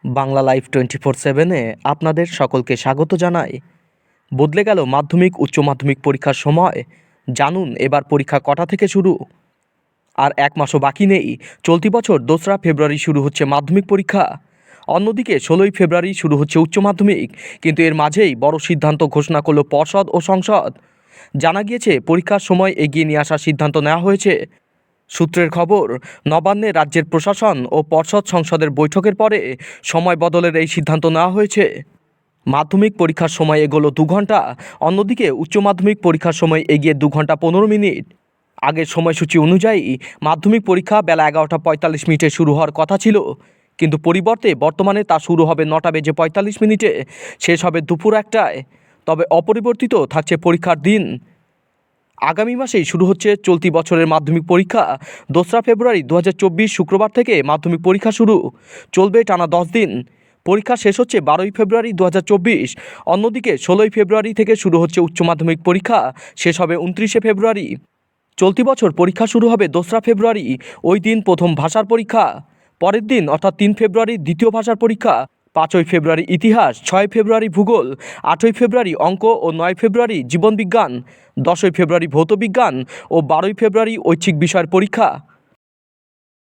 Bangla live 24/7-এ আপনাদের সকলকে স্বাগত জানাই। বদলে গেল মাধ্যমিক উচ্চ মাধ্যমিক পরীক্ষার সময়। জানুন এবার পরীক্ষা কটা থেকে শুরু। আর এক মাসও বাকি নেই, চলতি বছর 2রা ফেব্রুয়ারি শুরু হচ্ছে মাধ্যমিক পরীক্ষা। অন্যদিকে 16ই ফেব্রুয়ারি শুরু হচ্ছে উচ্চ মাধ্যমিক, কিন্তু এর মাঝেই বড় সিদ্ধান্ত ঘোষণা করল পর্ষদ ও সংসদ। জানা গিয়েছে পরীক্ষার সময় এগিয়ে নিয়ে আসার সিদ্ধান্ত নেওয়া হয়েছে। সূত্রের খবর, নবান্নে রাজ্যের প্রশাসন ও পর্ষদ সংসদের বৈঠকের পরে সময় বদলের এই সিদ্ধান্ত নেওয়া হয়েছে। মাধ্যমিক পরীক্ষার সময় এগোলো 2 ঘন্টা, অন্যদিকে উচ্চ মাধ্যমিক পরীক্ষার সময় এগিয়ে 2 ঘন্টা 15 মিনিট। আগের সময়সূচি অনুযায়ী মাধ্যমিক পরীক্ষা বেলা 11:45 শুরু হওয়ার কথা ছিল, কিন্তু পরিবর্তে বর্তমানে তা শুরু হবে 9:45, শেষ হবে দুপুর 1টায়। তবে অপরিবর্তিত থাকছে পরীক্ষার দিন। আগামী মাসেই শুরু হচ্ছে চলতি বছরের মাধ্যমিক পরীক্ষা। 2রা ফেব্রুয়ারি 2024 শুক্রবার থেকে মাধ্যমিক পরীক্ষা শুরু, চলবে টানা 10 দিন। পরীক্ষা শেষ হচ্ছে 12ই ফেব্রুয়ারি 2024। অন্যদিকে 16ই ফেব্রুয়ারি থেকে শুরু হচ্ছে উচ্চ মাধ্যমিক পরীক্ষা, শেষ হবে 29শে ফেব্রুয়ারি। চলতি বছর পরীক্ষা শুরু হবে 2রা ফেব্রুয়ারি, ওই দিন প্রথম ভাষার পরীক্ষা। পরের দিন অর্থাৎ 3 ফেব্রুয়ারি দ্বিতীয় ভাষার পরীক্ষা। 5ই ফেব্রুয়ারি ইতিহাস, 6ই ফেব্রুয়ারি ভূগোল, 8ই ফেব্রুয়ারি অঙ্ক ও 9 ফেব্রুয়ারি জীবনবিজ্ঞান, 10ই ফেব্রুয়ারি ভৌতবিজ্ঞান ও 12ই ফেব্রুয়ারি ঐচ্ছিক বিষয়ের পরীক্ষা।